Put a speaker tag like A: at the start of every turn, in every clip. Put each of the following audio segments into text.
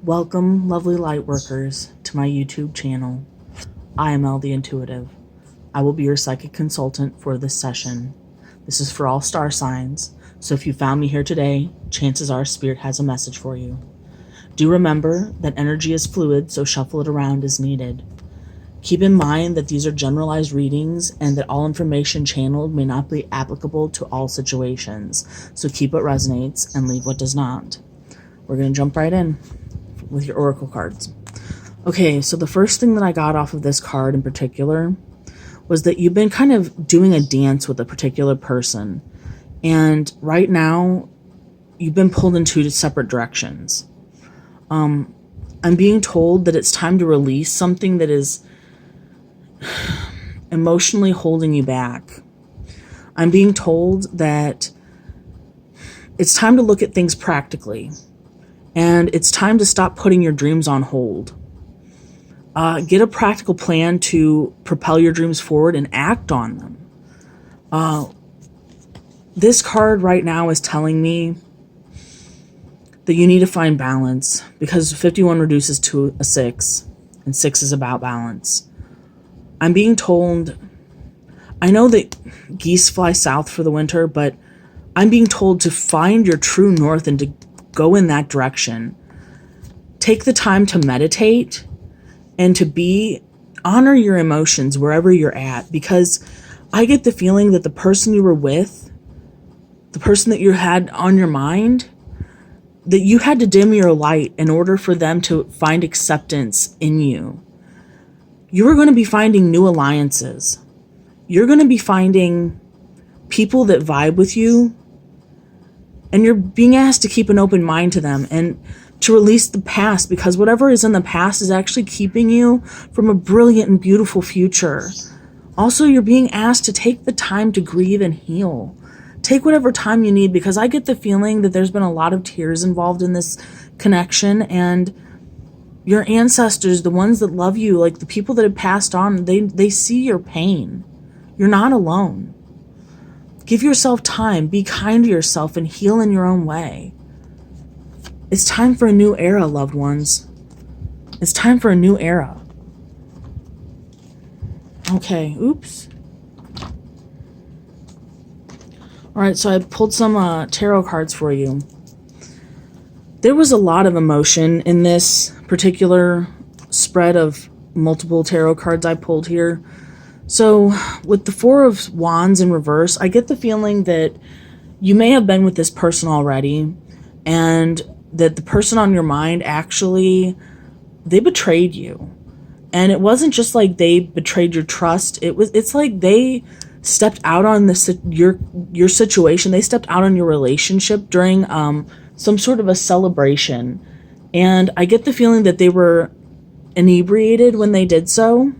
A: Welcome, lovely light workers, to my YouTube channel. I am Elle the Intuitive. I will be your psychic consultant for this session. This is for all star signs, so if you found me here today, chances are Spirit has a message for you. Do remember that energy is fluid, so shuffle it around as needed. Keep in mind that these are generalized readings and that all information channeled may not be applicable to all situations, so keep what resonates and leave what does not. We're going to jump right in with your oracle cards. Okay, so the first thing that I got off of this card in particular was that you've been kind of doing a dance with a particular person, and right now you've been pulled in two separate directions. I'm being told that it's time to release something that is emotionally holding you back. I'm being told that it's time to look at things practically. And it's time to stop putting your dreams on hold. Get a practical plan to propel your dreams forward and act on them. This card right now is telling me that you need to find balance, because 51 reduces to a 6, and 6 is about balance. I'm being told, I know that geese fly south for the winter, but I'm being told to find your true north and to go in that direction. Take the time to meditate and to honor your emotions wherever you're at, because I get the feeling that the person you were with, the person that you had on your mind, that you had to dim your light in order for them to find acceptance in you. You are going to be finding new alliances. You're going to be finding people that vibe with you, and you're being asked to keep an open mind to them and to release the past, because whatever is in the past is actually keeping you from a brilliant and beautiful future. Also, you're being asked to take the time to grieve and heal. Take whatever time you need, because I get the feeling that there's been a lot of tears involved in this connection, and your ancestors, the ones that love you, like the people that have passed on, they see your pain. You're not alone. Give yourself time, be kind to yourself, and heal in your own way. It's time for a new era, loved ones. It's time for a new era. Okay, oops. All right, so I pulled some tarot cards for you. There was a lot of emotion in this particular spread of multiple tarot cards I pulled here. So with the Four of Wands in reverse, I get the feeling that you may have been with this person already, and that the person on your mind actually, they betrayed you. And it wasn't just like they betrayed your trust. It's like they stepped out on your situation. They stepped out on your relationship during some sort of a celebration. And I get the feeling that they were inebriated when they did so.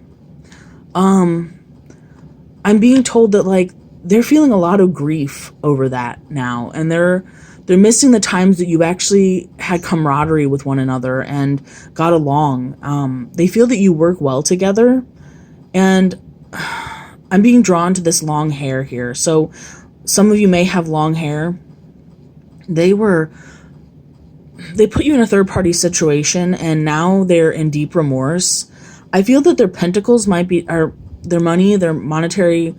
A: I'm being told that, like, they're feeling a lot of grief over that now, and they're missing the times that you actually had camaraderie with one another and got along. They feel that you work well together, and I'm being drawn to this long hair here. So some of you may have long hair. They put you in a third-party situation, and now they're in deep remorse. I feel that their pentacles might be, or their money, their monetary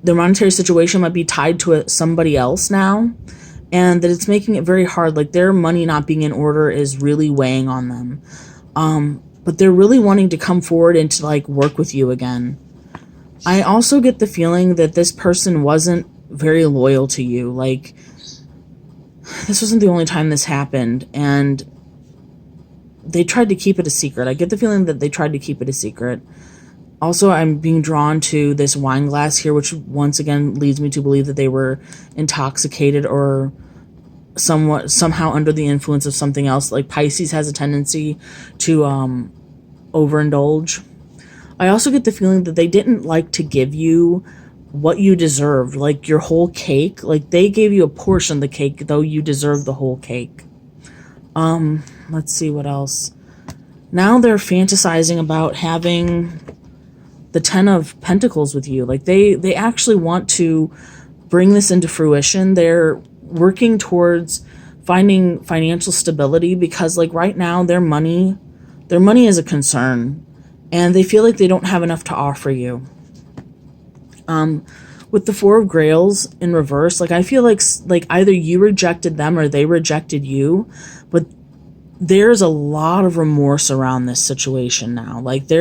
A: situation might be tied to somebody else now, and that it's making it very hard. Like, their money not being in order is really weighing on them. But they're really wanting to come forward and to, like, work with you again. I also get the feeling that this person wasn't very loyal to you. Like, this wasn't the only time this happened, and they tried to keep it a secret. I get the feeling that they tried to keep it a secret. Also, I'm being drawn to this wine glass here, which once again leads me to believe that they were intoxicated or somehow under the influence of something else. Like, Pisces has a tendency to overindulge. I also get the feeling that they didn't like to give you what you deserved, like your whole cake. Like, they gave you a portion of the cake, though you deserved the whole cake. Let's see what else. Now they're fantasizing about having the 10 of Pentacles with you. Like, they actually want to bring this into fruition. They're working towards finding financial stability, because like right now their money is a concern, and they feel like they don't have enough to offer you. With the Four of Grails in reverse, like I feel like either you rejected them or they rejected you, but there's a lot of remorse around this situation now. Like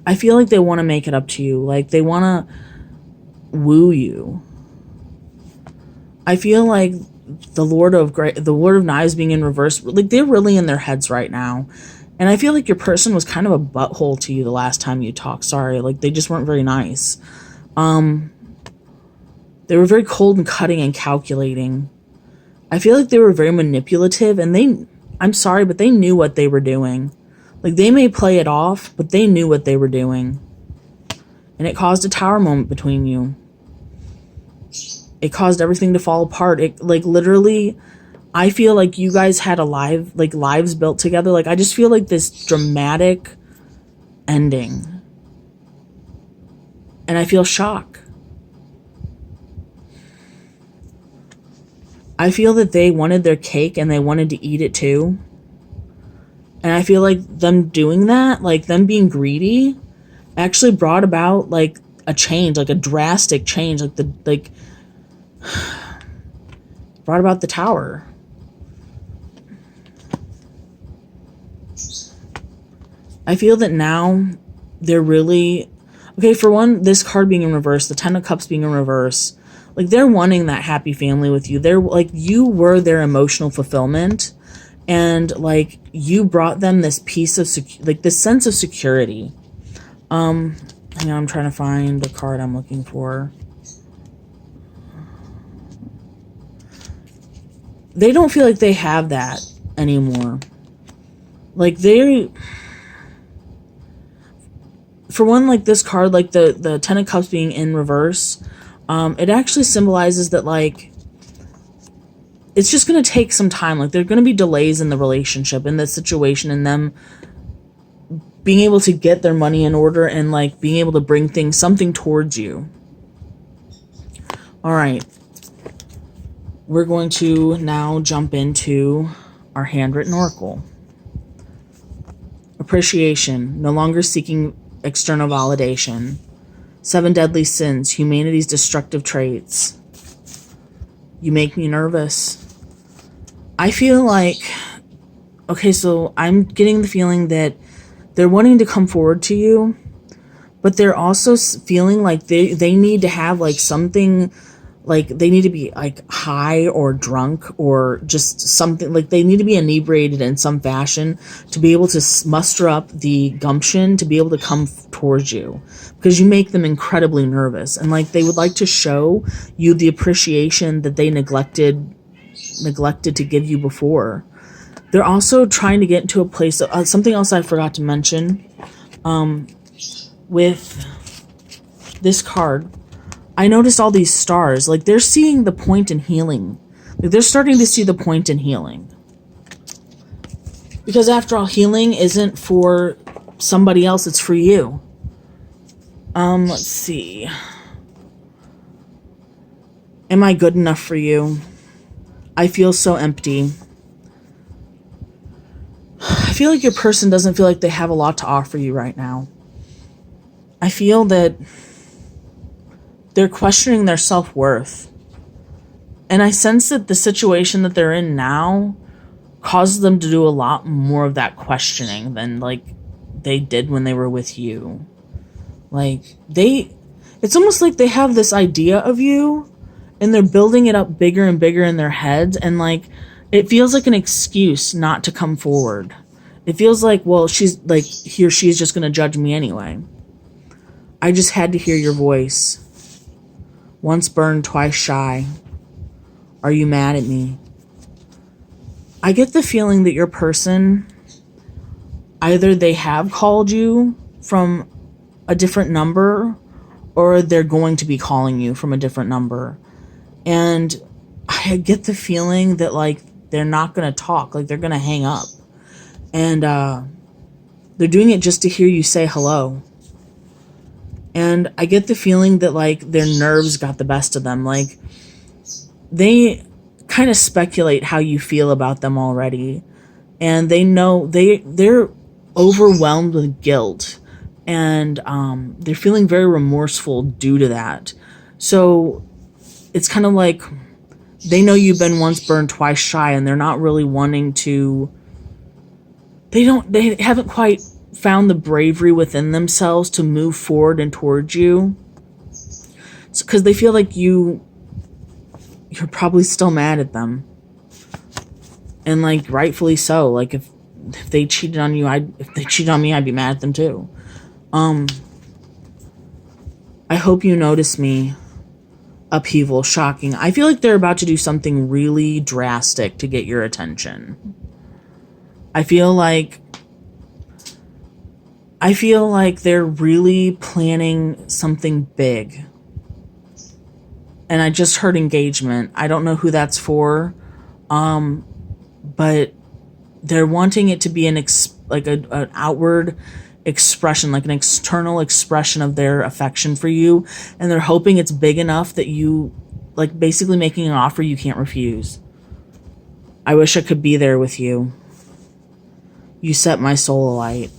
A: I feel like they want to make it up to you. Like they want to woo you. I feel like the Lord of Knives being in reverse, like they're really in their heads right now. And I feel like your person was kind of a butthole to you the last time you talked. Sorry, like they just weren't very nice. They were very cold and cutting and calculating. I feel like they were very manipulative, and I'm sorry, but they knew what they were doing. Like they may play it off, but they knew what they were doing. And it caused a tower moment between you. It caused everything to fall apart. It like literally, I feel like you guys had lives built together. Like I just feel like this dramatic ending. And I feel shock. I feel that they wanted their cake and they wanted to eat it too. And I feel like them doing that, like them being greedy, actually brought about like a change, like a drastic change, brought about the tower. I feel that now they're really... Okay, for one, this card being in reverse, the Ten of Cups being in reverse, like they're wanting that happy family with you. They're like, you were their emotional fulfillment, and like you brought them this piece of this sense of security. Hang on, I'm trying to find the card I'm looking for. They don't feel like they have that anymore. Like for one, like this card, like the Ten of Cups being in reverse, it actually symbolizes that like it's just going to take some time. Like there are going to be delays in the relationship, in the situation, and them being able to get their money in order and like being able to bring something towards you. All right. We're going to now jump into our handwritten oracle. Appreciation, no longer seeking external validation. 7 deadly sins, humanity's destructive traits. You make me nervous. I feel like, okay, so I'm getting the feeling that they're wanting to come forward to you, but they're also feeling like they need to have like something, like they need to be like high or drunk or just something, like they need to be inebriated in some fashion to be able to muster up the gumption to be able to come towards you, because you make them incredibly nervous, and like they would like to show you the appreciation that they neglected to give you before. They're also trying to get into a place of something else I forgot to mention with this card. I noticed all these stars. Like they're seeing the point in healing. Like they're starting to see the point in healing. Because after all, healing isn't for somebody else, it's for you. Let's see. Am I good enough for you? I feel so empty. I feel like your person doesn't feel like they have a lot to offer you right now. I feel that they're questioning their self-worth. And I sense that the situation that they're in now causes them to do a lot more of that questioning than like they did when they were with you. Like it's almost like they have this idea of you and they're building it up bigger and bigger in their heads, and like it feels like an excuse not to come forward. It feels like, well, she's like, she's just going to judge me anyway. I just had to hear your voice. Once burned, twice shy. Are you mad at me? I get the feeling that your person, either they have called you from a different number or they're going to be calling you from a different number. And I get the feeling that like they're not going to talk, like they're going to hang up. And they're doing it just to hear you say hello. And I get the feeling that like their nerves got the best of them. Like they kind of speculate how you feel about them already. And they know they're overwhelmed with guilt, and they're feeling very remorseful due to that. So it's kind of like they know you've been once burned, twice shy, and they're not really wanting to. They haven't quite found the bravery within themselves to move forward and towards you, because they feel like you're probably still mad at them, and like rightfully so. Like if they cheated on you, if they cheated on me, I'd be mad at them too. I hope you notice me. Upheaval, shocking. I feel like they're about to do something really drastic to get your attention. I feel like they're really planning something big. And I just heard engagement. I don't know who that's for. But they're wanting it to be an outward expression, like an external expression of their affection for you, and they're hoping it's big enough that you, like, basically making an offer you can't refuse. I wish I could be there with you. You set my soul alight.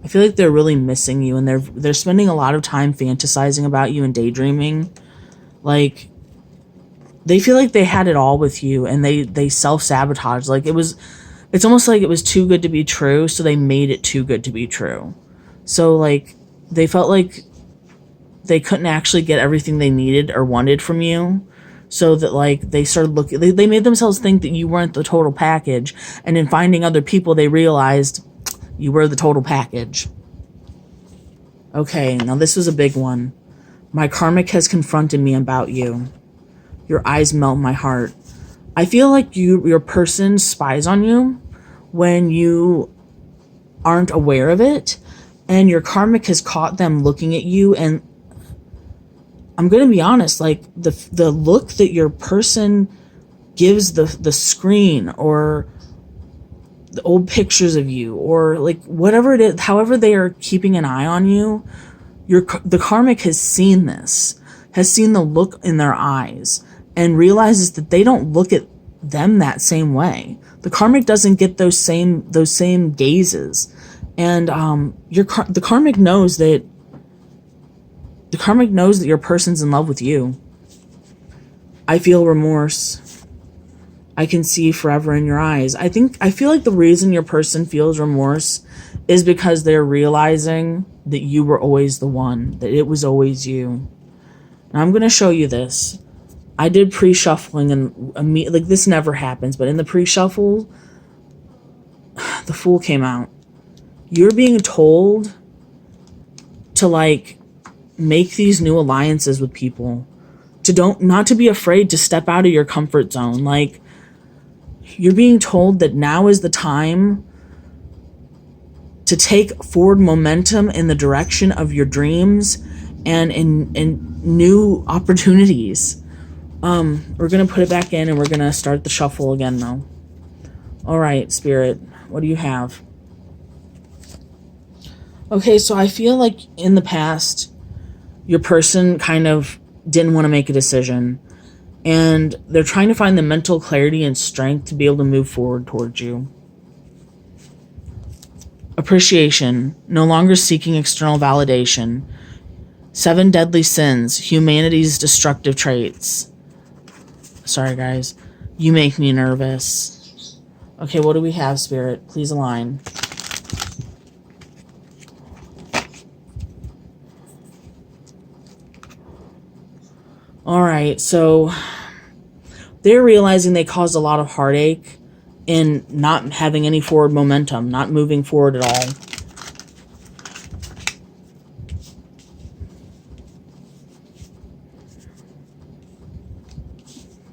A: I feel like they're really missing you, and they're spending a lot of time fantasizing about you and daydreaming. Like, they feel like they had it all with you, and they self-sabotage. Like, it's almost like it was too good to be true, so they made it too good to be true. So, like, they felt like they couldn't actually get everything they needed or wanted from you, so that, like, they started looking... They made themselves think that you weren't the total package, and in finding other people, they realized you were the total package. Okay, now this was a big one. My karmic has confronted me about you. Your eyes melt my heart. I feel like your person spies on you when you aren't aware of it, and your karmic has caught them looking at you. And I'm going to be honest, like the look that your person gives the screen, or the old pictures of you, or like whatever it is, however they are keeping an eye on you, the karmic has seen this, has seen the look in their eyes, and realizes that they don't look at them that same way. The karmic doesn't get those same gazes, and the karmic knows that your person's in love with you. I feel remorse. I can see forever in your eyes. I feel like the reason your person feels remorse is because they're realizing that you were always the one, that it was always you. Now I'm going to show you this. I did pre-shuffling, and like, this never happens, but in the pre-shuffle, the Fool came out. You're being told to, like, make these new alliances with people, not to be afraid to step out of your comfort zone. Like, you're being told that now is the time to take forward momentum in the direction of your dreams and in new opportunities. We're going to put it back in, and we're going to start the shuffle again, though. All right, Spirit, what do you have? Okay, so I feel like in the past, your person kind of didn't want to make a decision, and they're trying to find the mental clarity and strength to be able to move forward towards you. Appreciation, no longer seeking external validation. 7 deadly sins, humanity's destructive traits. Sorry, guys. You make me nervous. Okay, what do we have, Spirit? Please align. Alright, so they're realizing they caused a lot of heartache in not having any forward momentum, not moving forward at all.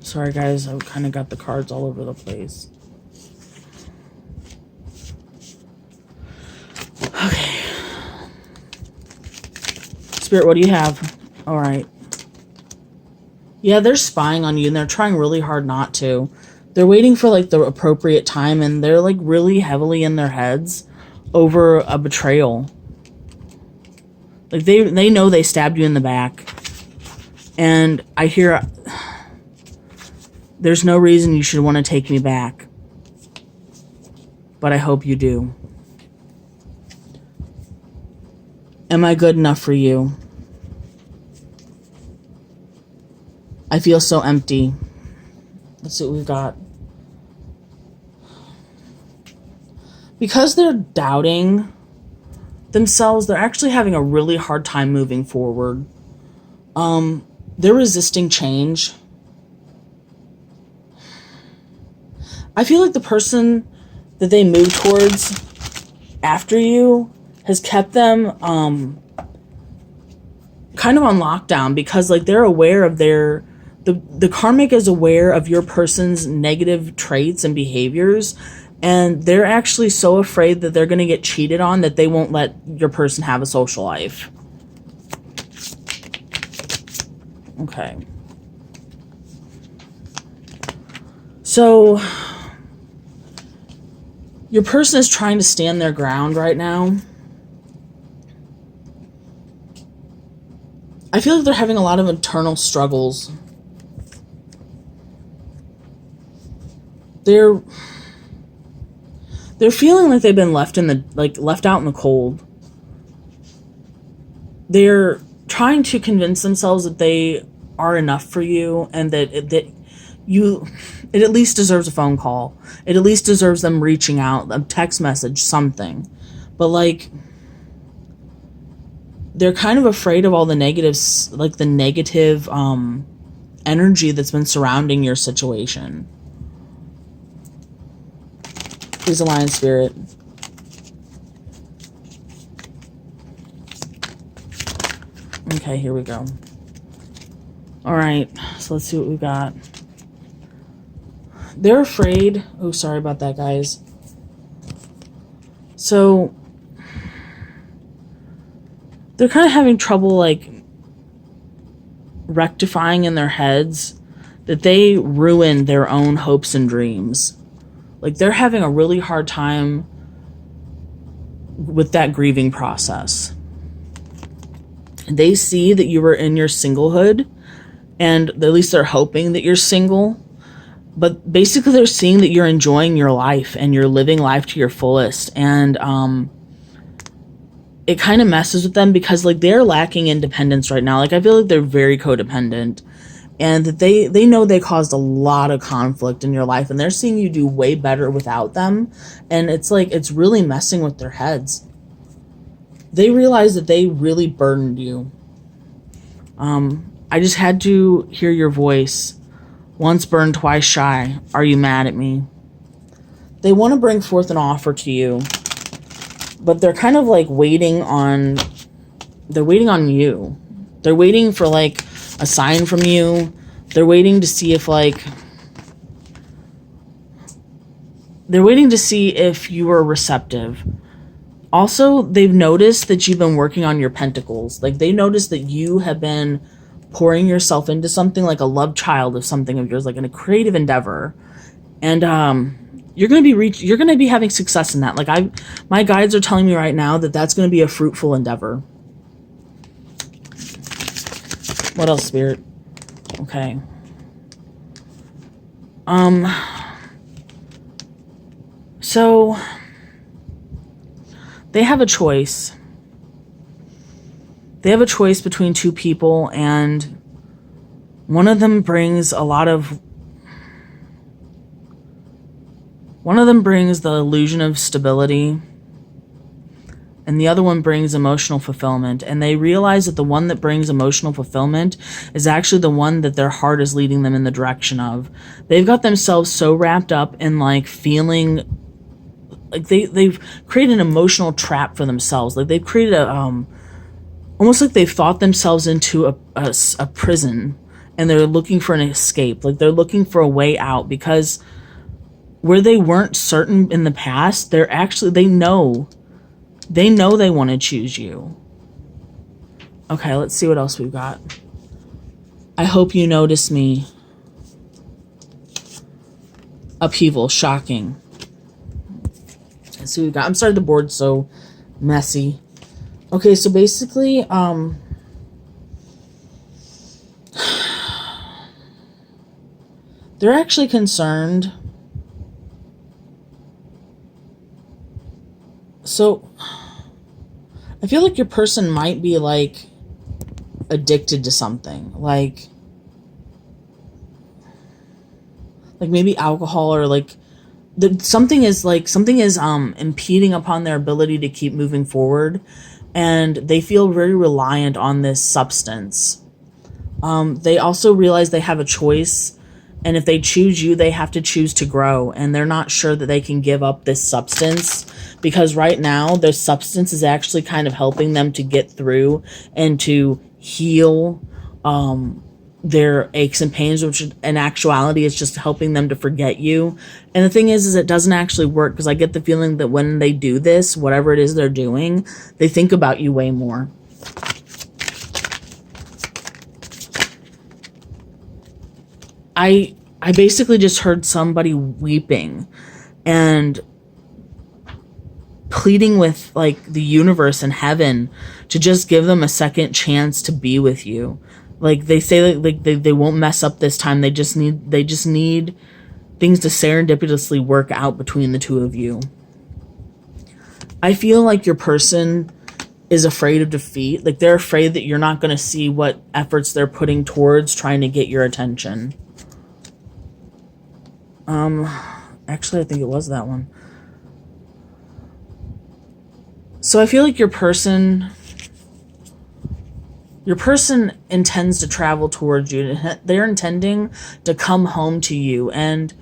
A: Sorry, guys, I kind of got the cards all over the place. Okay. Spirit, what do you have? All right. Yeah, they're spying on you, and they're trying really hard not to. They're waiting for, like, the appropriate time, and they're, like, really heavily in their heads over a betrayal. Like, they know they stabbed you in the back. And I hear... there's no reason you should want to take me back. But I hope you do. Am I good enough for you? I feel so empty. Let's see what we've got. Because they're doubting themselves, they're actually having a really hard time moving forward. They're resisting change. I feel like the person that they move towards after you has kept them kind of on lockdown, because like they're aware of the karmic is aware of your person's negative traits and behaviors, and they're actually so afraid that they're going to get cheated on that they won't let your person have a social life. Okay. So your person is trying to stand their ground right now. I feel like they're having a lot of internal struggles. They're feeling like they've been left out in the cold. They're trying to convince themselves that they are enough for you, and that it at least deserves a phone call. It at least deserves them reaching out, a text message, something. But like, they're kind of afraid of all the negatives, like the negative energy that's been surrounding your situation. Please align, Spirit. Okay, here we go. All right, so let's see what we got. They're afraid. Oh, sorry about that, guys. So they're kind of having trouble like rectifying in their heads that they ruined their own hopes and dreams. Like, they're having a really hard time with that grieving process. They see that you were in your singlehood, and at least they're hoping that you're single. But basically they're seeing that you're enjoying your life and you're living life to your fullest. And it kind of messes with them, because like they're lacking independence right now. Like, I feel like they're very codependent, and that they know they caused a lot of conflict in your life, and they're seeing you do way better without them. And it's like, it's really messing with their heads. They realize that they really burdened you. I just had to hear your voice. Once burned, twice shy. Are you mad at me? They want to bring forth an offer to you, but they're kind of like waiting on you. They're waiting for like a sign from you. They're waiting to see if you are receptive. Also, they've noticed that you've been working on your pentacles. Like, they noticed that you have been pouring yourself into something, like a love child of something of yours, like in a creative endeavor. And you're going to be having success in that. Like, my guides are telling me right now that that's going to be a fruitful endeavor. What else, Spirit? Okay. So they have a choice. They have a choice between two people, and one of them brings the illusion of stability, and the other one brings emotional fulfillment. And they realize that the one that brings emotional fulfillment is actually the one that their heart is leading them in the direction of. They've got themselves so wrapped up in like feeling like they've created an emotional trap for themselves. Like, they've created almost like they've thought themselves into a prison, and they're looking for an escape. Like, they're looking for a way out, because where they weren't certain in the past, they know they want to choose you. Okay, let's see what else we've got. I hope you notice me. Upheaval, shocking. Let's see what we got. I'm sorry the board's so messy. Okay, so basically, They're actually concerned. So I feel like your person might be like addicted to something, like maybe alcohol, or like something is impeding upon their ability to keep moving forward, and they feel very reliant on this substance. They also realize they have a choice, and if they choose you, they have to choose to grow, and they're not sure that they can give up this substance, because right now the substance is actually kind of helping them to get through and to heal their aches and pains, which in actuality is just helping them to forget you. And the thing is it doesn't actually work, because I get the feeling that when they do this, whatever it is they're doing, they think about you way more. I basically just heard somebody weeping and pleading with like the universe and heaven to just give them a second chance to be with you. Like they say, like they won't mess up this time. They just need things to serendipitously work out between the two of you. I feel like your person is afraid of defeat. Like they're afraid that you're not going to see what efforts they're putting towards trying to get your attention. Actually, I think it was that one. So I feel like your person intends to travel towards you. They're intending to come home to you, and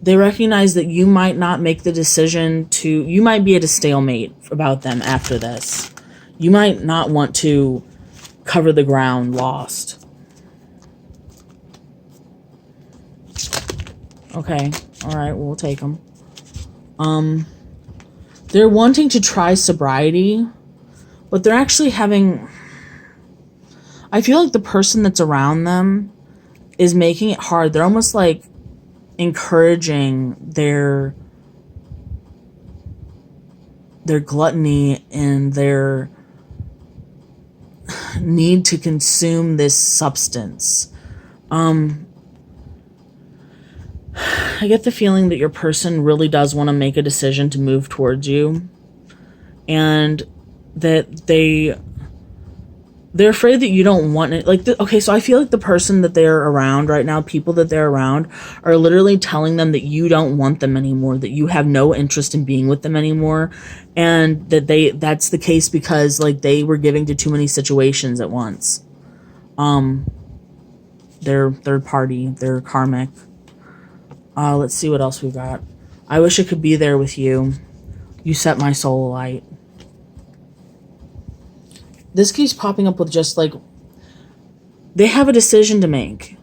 A: they recognize that you might not make the decision you might be at a stalemate about them after this. You might not want to cover the ground lost. Okay. All right. We'll take them. They're wanting to try sobriety, but they're actually having... I feel like the person that's around them is making it hard. They're almost like encouraging their gluttony and their need to consume this substance. I get the feeling that your person really does want to make a decision to move towards you, and that they're afraid that you don't want it. Okay, so I feel like the person that they're around right now, people that they're around, are literally telling them that you don't want them anymore, that you have no interest in being with them anymore, and that that's the case because like they were giving to too many situations at once. They're third party, they're karmic. Let's see what else we've got. I wish I could be there with you. You set my soul alight. This keeps popping up with just like, they have a decision to make.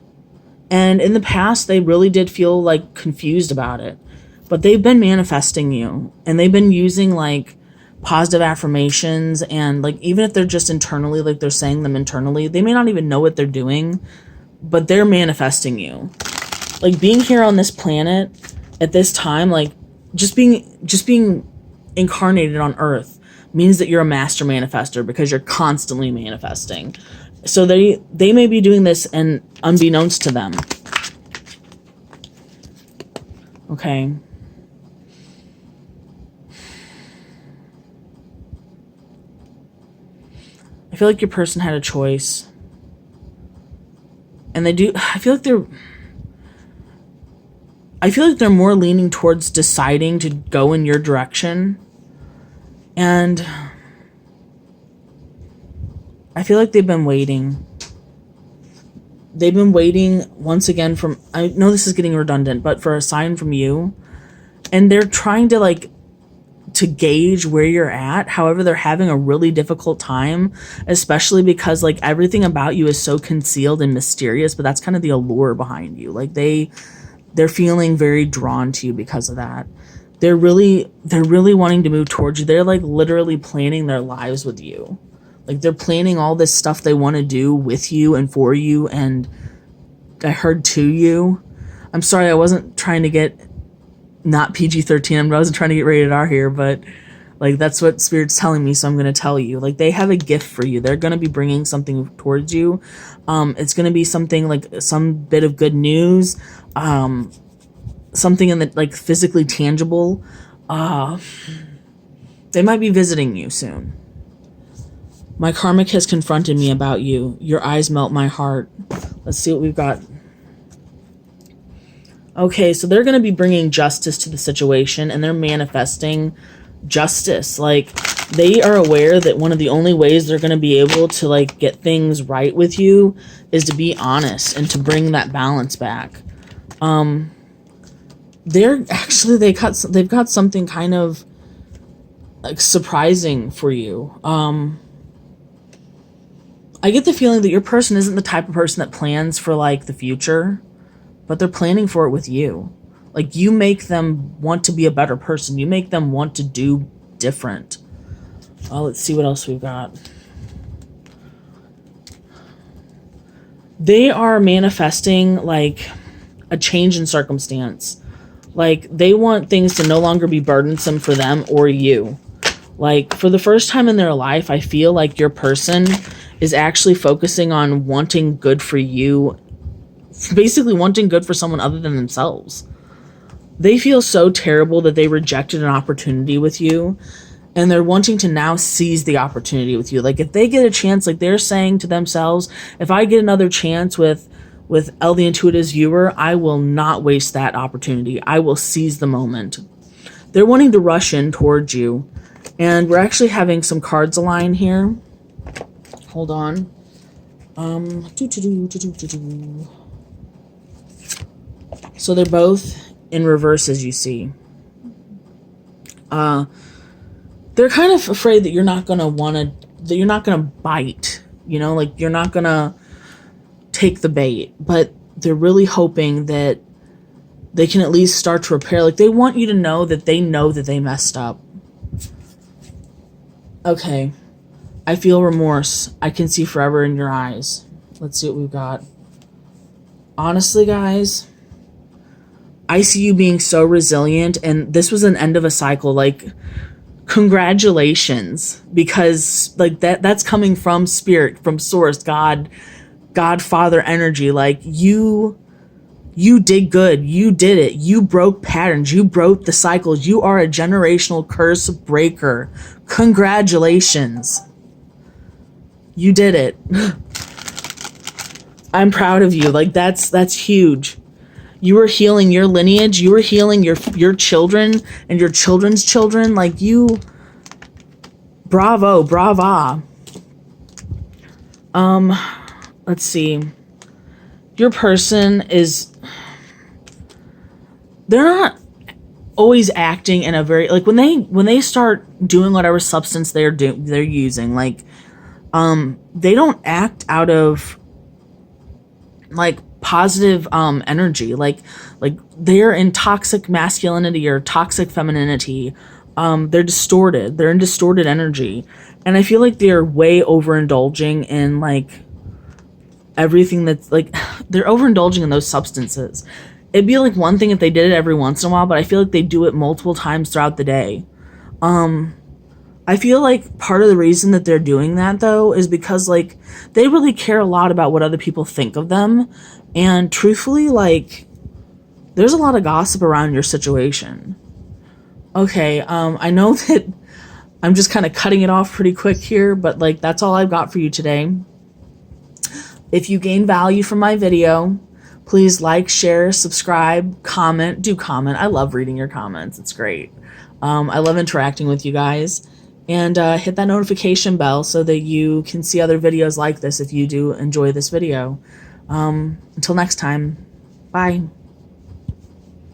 A: And in the past, they really did feel like confused about it. But they've been manifesting you. And they've been using like positive affirmations. And like, even if they're just internally, like they're saying them internally, they may not even know what they're doing. But they're manifesting you. Like being here on this planet at this time, like just being incarnated on Earth means that you're a master manifester, because you're constantly manifesting. So they may be doing this and unbeknownst to them. Okay. I feel like your person had a choice. And I feel like they're more leaning towards deciding to go in your direction. And I feel like they've been waiting. They've been waiting once again I know this is getting redundant, but for a sign from you. And they're trying to gauge where you're at. However, they're having a really difficult time, especially because like everything about you is so concealed and mysterious, but that's kind of the allure behind you. Like they're feeling very drawn to you because of that. They're really wanting to move towards you. They're like literally planning their lives with you. Like they're planning all this stuff they want to do with you and for you. And I heard to you. I'm sorry, I wasn't trying to get not PG-13. I wasn't trying to get rated R here, but Like, that's what Spirit's telling me, so I'm going to tell you. Like, they have a gift for you. They're going to be bringing something towards you. It's going to be something like some bit of good news, something in the, like, physically tangible. They might be visiting you soon. My karmic has confronted me about you. Your eyes melt my heart. Let's see what we've got. Okay, so they're going to be bringing justice to the situation, and they're manifesting justice. Like, they are aware that one of the only ways they're going to be able to, like, get things right with you is to be honest and to bring that balance back. They've got something kind of, like, surprising for you. I get the feeling that your person isn't the type of person that plans for, like, the future, but they're planning for it with you. Like, you make them want to be a better person. You make them want to do different. Let's see what else we've got. They are manifesting, like, a change in circumstance. Like, they want things to no longer be burdensome for them or you. Like, for the first time in their life, I feel like your person is actually focusing on wanting good for you, basically wanting good for someone other than themselves. They feel so terrible that they rejected an opportunity with you, and they're wanting to now seize the opportunity with you. Like, if they get a chance, like, they're saying to themselves, if I get another chance with Elle the Intuitive's viewer, I will not waste that opportunity. I will seize the moment. They're wanting to rush in towards you, and we're actually having some cards align here. Hold on. So they're both in reverse, as you see. They're kind of afraid that you're not gonna bite, you know, like, you're not gonna take the bait, but they're really hoping that they can at least start to repair. Like, they want you to know that they messed up. Okay. I feel remorse. I can see forever in your eyes. Let's see what we've got. Honestly, guys, I see you being so resilient, and this was an end of a cycle. Like, congratulations, because, like, that's coming from Spirit, from Source, God, Father energy. Like, you did good. You did it. You broke patterns. You broke the cycles. You are a generational curse breaker. Congratulations. You did it. I'm proud of you. Like, that's huge. You were healing your lineage. You were healing your children and your children's children. Like, you, bravo, brava. Let's see. Your person is, they're not always acting in a very, like, when they start doing whatever substance they're using, like, they don't act out of, like, positive energy. Like they're in toxic masculinity or toxic femininity. They're distorted. They're in distorted energy, and I feel like they're way overindulging in, like, everything that's, like, they're overindulging in those substances. It'd be, like, one thing if they did it every once in a while, but I feel like they do it multiple times throughout the day. I feel like part of the reason that they're doing that, though, is because, like, they really care a lot about what other people think of them. And truthfully, like, there's a lot of gossip around your situation. Okay, I know that I'm just kind of cutting it off pretty quick here, but, like, that's all I've got for you today. If you gain value from my video, please like, share, subscribe, comment. Do comment. I love reading your comments. It's great. I love interacting with you guys. And hit that notification bell so that you can see other videos like this if you do enjoy this video. Until next time, bye.